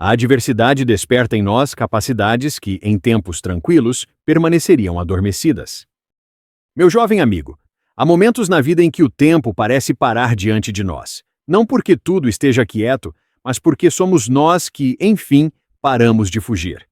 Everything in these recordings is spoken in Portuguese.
A adversidade desperta em nós capacidades que, em tempos tranquilos, permaneceriam adormecidas. Meu jovem amigo, há momentos na vida em que o tempo parece parar diante de nós. Não porque tudo esteja quieto, mas porque somos nós que, enfim, paramos de fugir.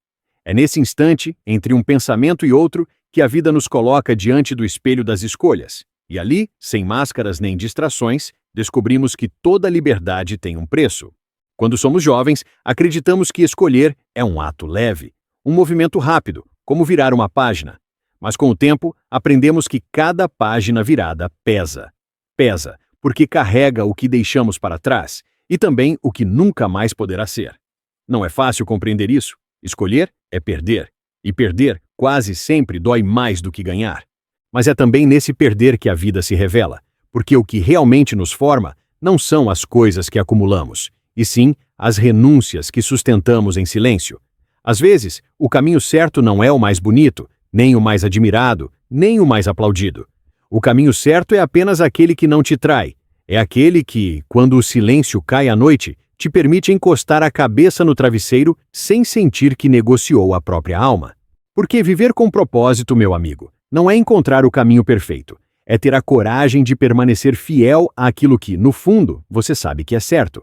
É nesse instante, entre um pensamento e outro, que a vida nos coloca diante do espelho das escolhas. E ali, sem máscaras nem distrações, descobrimos que toda liberdade tem um preço. Quando somos jovens, acreditamos que escolher é um ato leve, um movimento rápido, como virar uma página. Mas com o tempo, aprendemos que cada página virada pesa. Pesa, porque carrega o que deixamos para trás e também o que nunca mais poderá ser. Não é fácil compreender isso. Escolher é perder. E perder quase sempre dói mais do que ganhar. Mas é também nesse perder que a vida se revela, porque o que realmente nos forma não são as coisas que acumulamos, e sim as renúncias que sustentamos em silêncio. Às vezes, o caminho certo não é o mais bonito, nem o mais admirado, nem o mais aplaudido. O caminho certo é apenas aquele que não te trai. É aquele que, quando o silêncio cai à noite, te permite encostar a cabeça no travesseiro sem sentir que negociou a própria alma. Porque viver com propósito, meu amigo, não é encontrar o caminho perfeito. É ter a coragem de permanecer fiel àquilo que, no fundo, você sabe que é certo.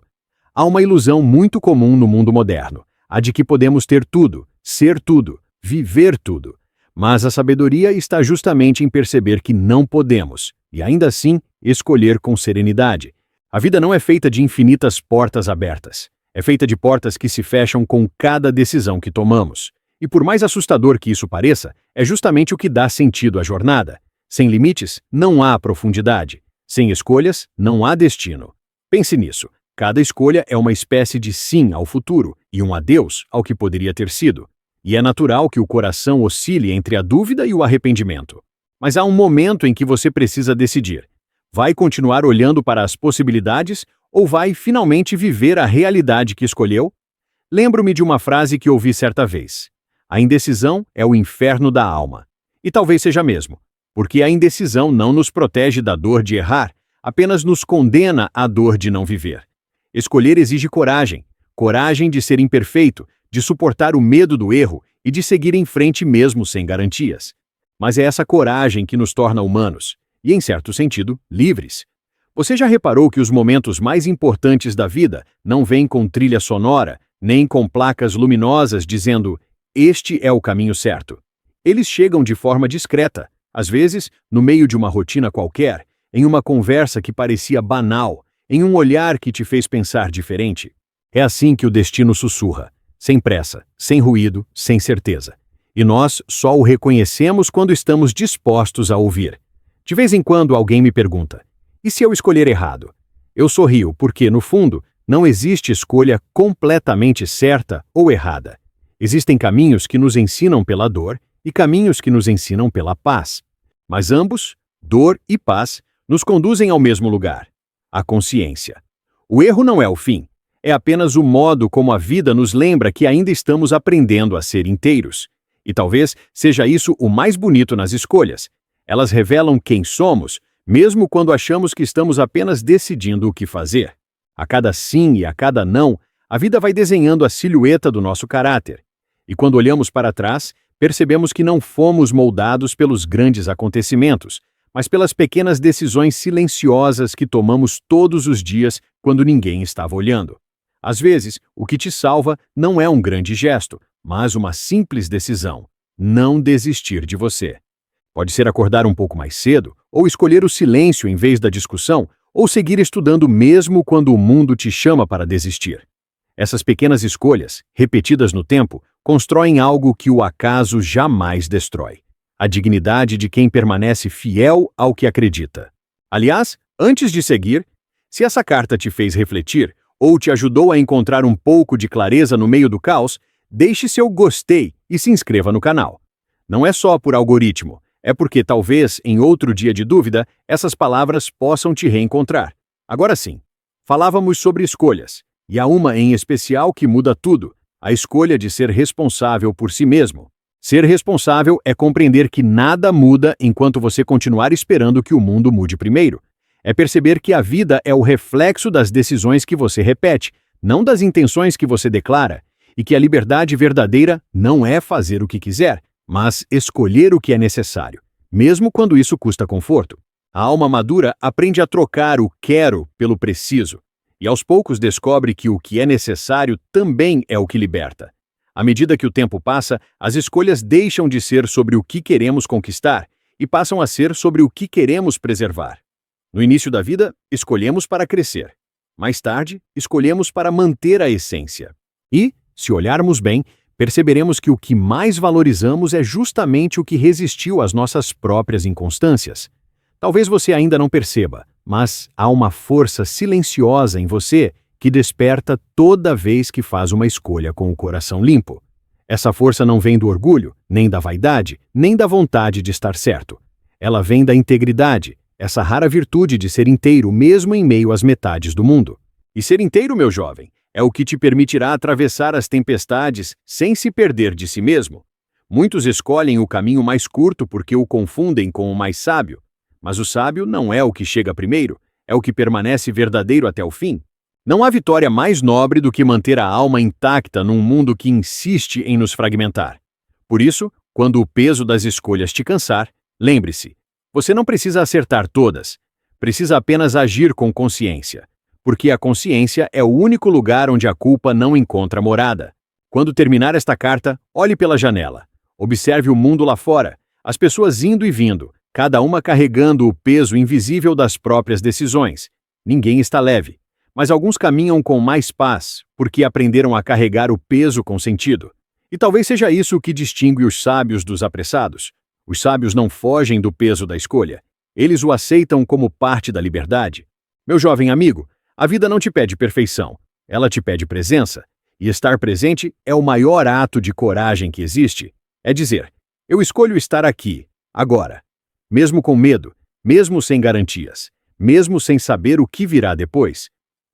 Há uma ilusão muito comum no mundo moderno, a de que podemos ter tudo, ser tudo, viver tudo. Mas a sabedoria está justamente em perceber que não podemos, e ainda assim, escolher com serenidade. A vida não é feita de infinitas portas abertas. É feita de portas que se fecham com cada decisão que tomamos. E por mais assustador que isso pareça, é justamente o que dá sentido à jornada. Sem limites, não há profundidade. Sem escolhas, não há destino. Pense nisso. Cada escolha é uma espécie de sim ao futuro e um adeus ao que poderia ter sido. E é natural que o coração oscile entre a dúvida e o arrependimento. Mas há um momento em que você precisa decidir. Vai continuar olhando para as possibilidades ou vai finalmente viver a realidade que escolheu? Lembro-me de uma frase que ouvi certa vez. A indecisão é o inferno da alma. E talvez seja mesmo, porque a indecisão não nos protege da dor de errar, apenas nos condena à dor de não viver. Escolher exige coragem, coragem de ser imperfeito, de suportar o medo do erro e de seguir em frente mesmo sem garantias. Mas é essa coragem que nos torna humanos e, em certo sentido, livres. Você já reparou que os momentos mais importantes da vida não vêm com trilha sonora, nem com placas luminosas dizendo "este é o caminho certo"? Eles chegam de forma discreta, às vezes no meio de uma rotina qualquer, em uma conversa que parecia banal, em um olhar que te fez pensar diferente. É assim que o destino sussurra, sem pressa, sem ruído, sem certeza. E nós só o reconhecemos quando estamos dispostos a ouvir. De vez em quando alguém me pergunta, e se eu escolher errado? Eu sorrio porque, no fundo, não existe escolha completamente certa ou errada. Existem caminhos que nos ensinam pela dor e caminhos que nos ensinam pela paz. Mas ambos, dor e paz, nos conduzem ao mesmo lugar, a consciência. O erro não é o fim, é apenas o modo como a vida nos lembra que ainda estamos aprendendo a ser inteiros. E talvez seja isso o mais bonito nas escolhas. Elas revelam quem somos, mesmo quando achamos que estamos apenas decidindo o que fazer. A cada sim e a cada não, a vida vai desenhando a silhueta do nosso caráter. E quando olhamos para trás, percebemos que não fomos moldados pelos grandes acontecimentos, mas pelas pequenas decisões silenciosas que tomamos todos os dias quando ninguém estava olhando. Às vezes, o que te salva não é um grande gesto, mas uma simples decisão: não desistir de você. Pode ser acordar um pouco mais cedo, ou escolher o silêncio em vez da discussão, ou seguir estudando mesmo quando o mundo te chama para desistir. Essas pequenas escolhas, repetidas no tempo, constroem algo que o acaso jamais destrói: a dignidade de quem permanece fiel ao que acredita. Aliás, antes de seguir, se essa carta te fez refletir ou te ajudou a encontrar um pouco de clareza no meio do caos, deixe seu gostei e se inscreva no canal. Não é só por algoritmo, é porque talvez, em outro dia de dúvida, essas palavras possam te reencontrar. Agora sim, falávamos sobre escolhas, e há uma em especial que muda tudo: a escolha de ser responsável por si mesmo. Ser responsável é compreender que nada muda enquanto você continuar esperando que o mundo mude primeiro. É perceber que a vida é o reflexo das decisões que você repete, não das intenções que você declara, e que a liberdade verdadeira não é fazer o que quiser, mas escolher o que é necessário, mesmo quando isso custa conforto. A alma madura aprende a trocar o quero pelo preciso, e aos poucos descobre que o que é necessário também é o que liberta. À medida que o tempo passa, as escolhas deixam de ser sobre o que queremos conquistar e passam a ser sobre o que queremos preservar. No início da vida, escolhemos para crescer. Mais tarde, escolhemos para manter a essência. E, se olharmos bem, perceberemos que o que mais valorizamos é justamente o que resistiu às nossas próprias inconstâncias. Talvez você ainda não perceba, mas há uma força silenciosa em você que desperta toda vez que faz uma escolha com o coração limpo. Essa força não vem do orgulho, nem da vaidade, nem da vontade de estar certo. Ela vem da integridade, essa rara virtude de ser inteiro mesmo em meio às metades do mundo. E ser inteiro, meu jovem, é o que te permitirá atravessar as tempestades sem se perder de si mesmo. Muitos escolhem o caminho mais curto porque o confundem com o mais sábio. Mas o sábio não é o que chega primeiro, é o que permanece verdadeiro até o fim. Não há vitória mais nobre do que manter a alma intacta num mundo que insiste em nos fragmentar. Por isso, quando o peso das escolhas te cansar, lembre-se, você não precisa acertar todas, precisa apenas agir com consciência, porque a consciência é o único lugar onde a culpa não encontra morada. Quando terminar esta carta, olhe pela janela, observe o mundo lá fora, as pessoas indo e vindo, cada uma carregando o peso invisível das próprias decisões. Ninguém está leve. Mas alguns caminham com mais paz, porque aprenderam a carregar o peso com sentido. E talvez seja isso o que distingue os sábios dos apressados. Os sábios não fogem do peso da escolha. Eles o aceitam como parte da liberdade. Meu jovem amigo, a vida não te pede perfeição. Ela te pede presença. E estar presente é o maior ato de coragem que existe. É dizer, eu escolho estar aqui, agora. Mesmo com medo, mesmo sem garantias, mesmo sem saber o que virá depois.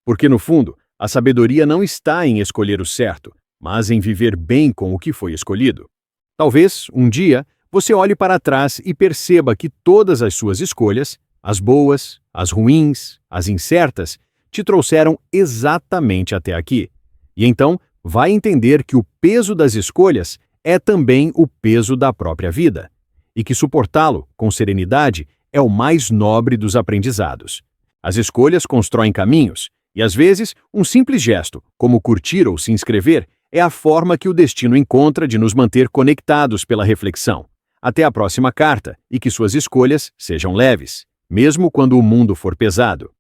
Porque, no fundo, a sabedoria não está em escolher o certo, mas em viver bem com o que foi escolhido. Talvez, um dia, você olhe para trás e perceba que todas as suas escolhas, as boas, as ruins, as incertas, te trouxeram exatamente até aqui. E então, vai entender que o peso das escolhas é também o peso da própria vida, e que suportá-lo, com serenidade, é o mais nobre dos aprendizados. As escolhas constroem caminhos, e às vezes, um simples gesto, como curtir ou se inscrever, é a forma que o destino encontra de nos manter conectados pela reflexão. Até a próxima carta, e que suas escolhas sejam leves, mesmo quando o mundo for pesado.